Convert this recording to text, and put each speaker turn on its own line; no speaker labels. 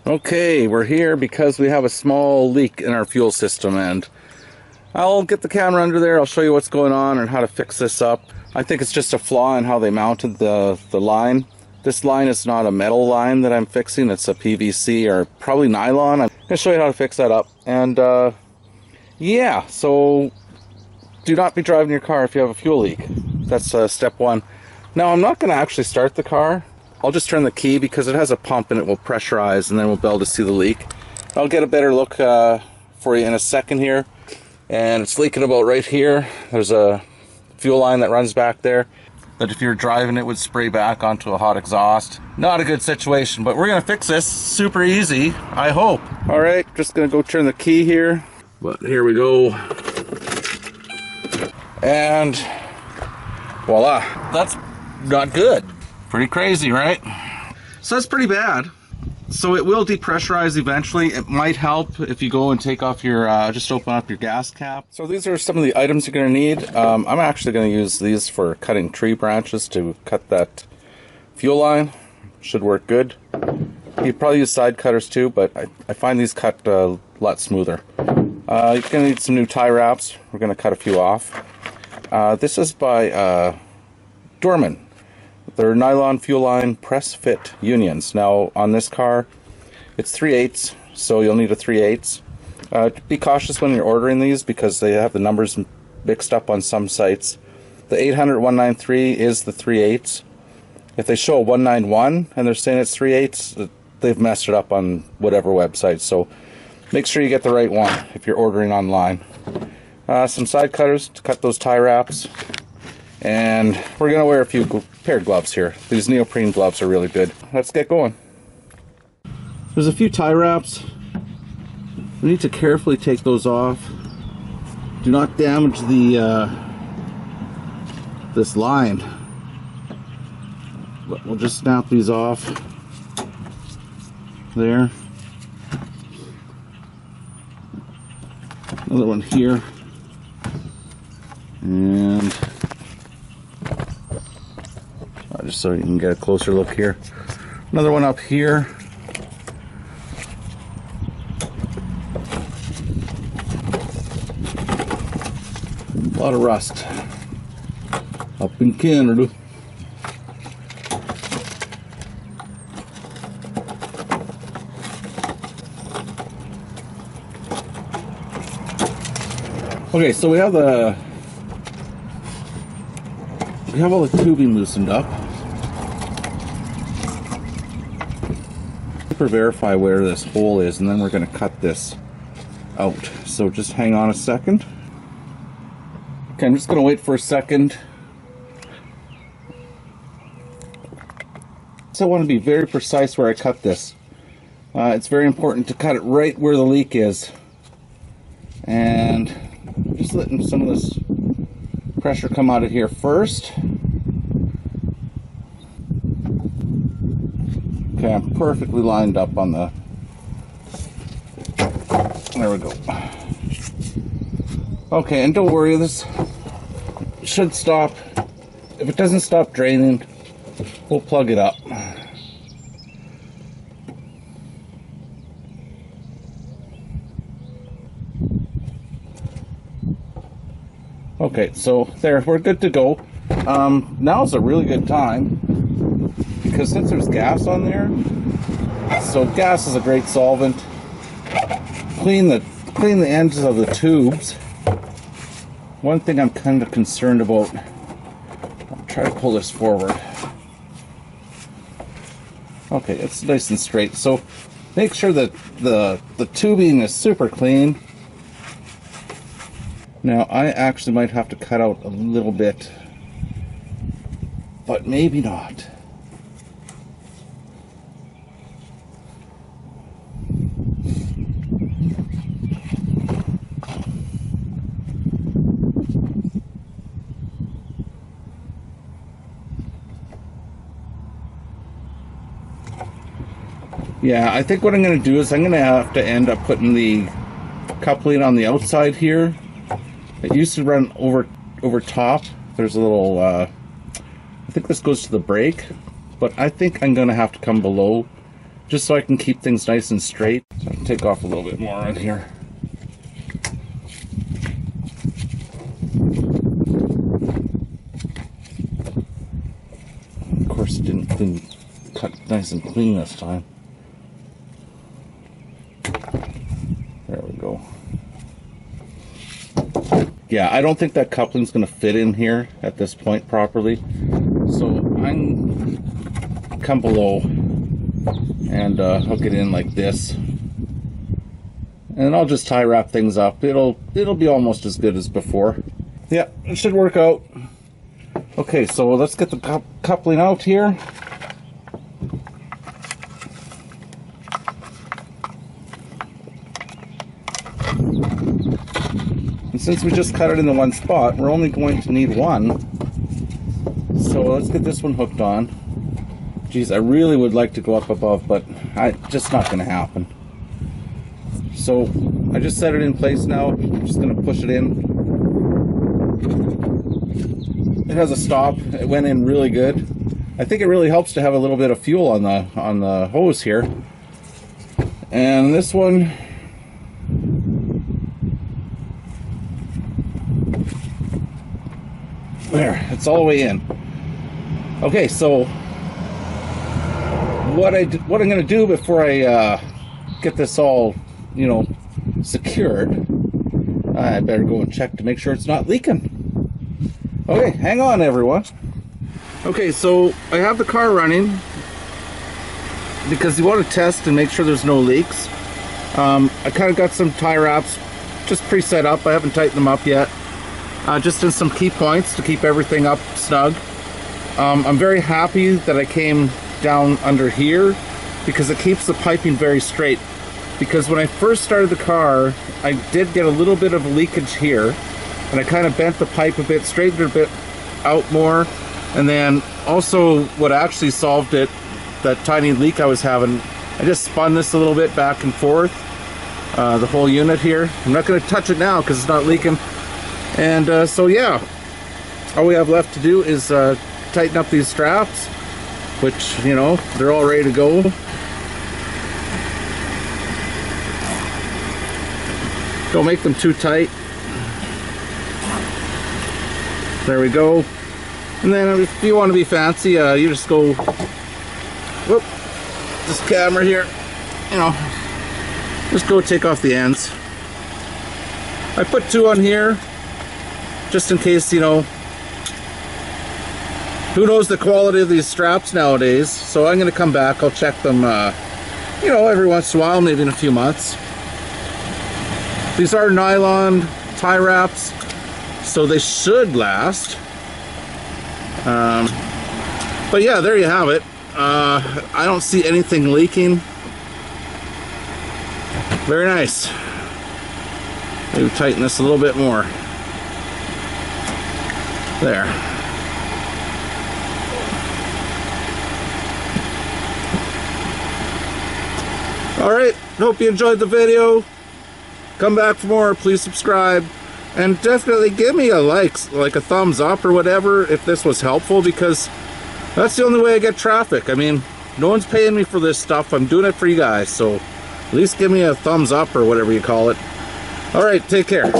Okay, we're here because we have a small leak in our fuel system, and I'll get the camera under there. I'll show you what's going on and how to fix this up. I think it's just a flaw in how they mounted the line. This line is not a metal line that I'm fixing. It's a PVC or probably nylon. I'm going to show you how to fix that up. And yeah, so do not be driving your car if you have a fuel leak. That's step one. Now, I'm not going to actually start the car. I'll just turn the key because it has a pump and it will pressurize, and then we'll be able to see the leak. I'll get a better look for you in a second here. And it's leaking about right here. There's a fuel line that runs back there. But if you're driving, it would spray back onto a hot exhaust. Not a good situation, but we're gonna fix this super easy, I hope. All right, just gonna go turn the key here. But here we go. And voila, that's not good. Pretty crazy, right? So that's pretty bad. So it will depressurize eventually. It might help if you go and take off your, just open up your gas cap. So these are some of the items you're gonna need. I'm actually gonna use these for cutting tree branches to cut that fuel line. Should work good. You probably use side cutters too, but I find these cut a lot smoother. You're gonna need some new tie wraps. We're gonna cut a few off. This is by Dorman. They're nylon fuel line press fit unions. Now on this car, it's 3/8, so you'll need a 3/8. Be cautious when you're ordering these because they have the numbers mixed up on some sites. The 800 193 is the 3/8. If they show a 191 and they're saying it's 3/8, they've messed it up on whatever website. So make sure you get the right one if you're ordering online. Some side cutters to cut those tie wraps. And we're going to wear a few pair of gloves here. These neoprene gloves are really good. Let's get going. There's a few tie wraps. We need to carefully take those off. Do not damage the this line. But we'll just snap these off. There. Another one here. And just so you can get a closer look here. Another one up here. A lot of rust up in Canada. Okay, so we have all the tubing loosened up. Verify where this hole is, and then we're going to cut this out. So just hang on a second. Okay, I'm just going to wait for a second. So I want to be very precise where I cut this. It's very important to cut it right where the leak is. And just letting some of this pressure come out of here first. Okay, I'm perfectly lined up on the... There we go. Okay, and don't worry, this should stop. If it doesn't stop draining, we'll plug it up. Okay, so there, we're good to go. Now's a really good time. Because since there's gas on there, so gas is a great solvent. Clean the ends of the tubes. One thing I'm kind of concerned about, I'll try to pull this forward. Okay, it's nice and straight. So make sure that the tubing is super clean. Now I actually might have to cut out a little bit, but maybe not. Yeah, I think what I'm going to do is I'm going to have to end up putting the coupling on the outside here. It used to run over top. There's a little, I think this goes to the brake, but I think I'm going to have to come below just so I can keep things nice and straight. So I can take off a little bit more right here. Of course, it didn't cut nice and clean this time. There we go. Yeah, I don't think that coupling's going to fit in here at this point properly. So I'm come below and hook it in like this. And I'll just tie wrap things up. It'll be almost as good as before. Yeah, it should work out. Okay, so let's get the coupling out here. And since we just cut it into one spot, we're only going to need one. So let's get this one hooked on. Geez, I really would like to go up above, but just not going to happen. So I just set it in place now. I'm just going to push it in. It has a stop. It went in really good. I think it really helps to have a little bit of fuel on the hose here. And this one, there, it's all the way in. Okay, so what I'm going to do before I get this all, secured, I better go and check to make sure it's not leaking. Okay, hang on everyone. Okay, so I have the car running because you want to test and make sure there's no leaks. I kind of got some tie wraps just pre-set up. I haven't tightened them up yet. Just in some key points to keep everything up snug. I'm very happy that I came down under here because it keeps the piping very straight. Because when I first started the car, I did get a little bit of leakage here, and I kind of bent the pipe a bit, straightened it a bit out more, and then also what actually solved it, that tiny leak I was having, I just spun this a little bit back and forth, the whole unit here. I'm not going to touch it now because it's not leaking. And so yeah, all we have left to do is tighten up these straps, which, they're all ready to go. Don't make them too tight. There we go. And then if you want to be fancy, you just go, whoop, this camera here, just go take off the ends. I put two on here, just in case, who knows the quality of these straps nowadays. So I'm going to come back, I'll check them, every once in a while, maybe in a few months. These are nylon tie wraps, so they should last. But yeah, there you have it. I don't see anything leaking. Very nice. Maybe tighten this a little bit more. There. Alright, hope you enjoyed the video. Come back for more, please subscribe. And definitely give me a like a thumbs up or whatever if this was helpful, because that's the only way I get traffic. I mean, no one's paying me for this stuff. I'm doing it for you guys, so at least give me a thumbs up or whatever you call it. Alright, take care.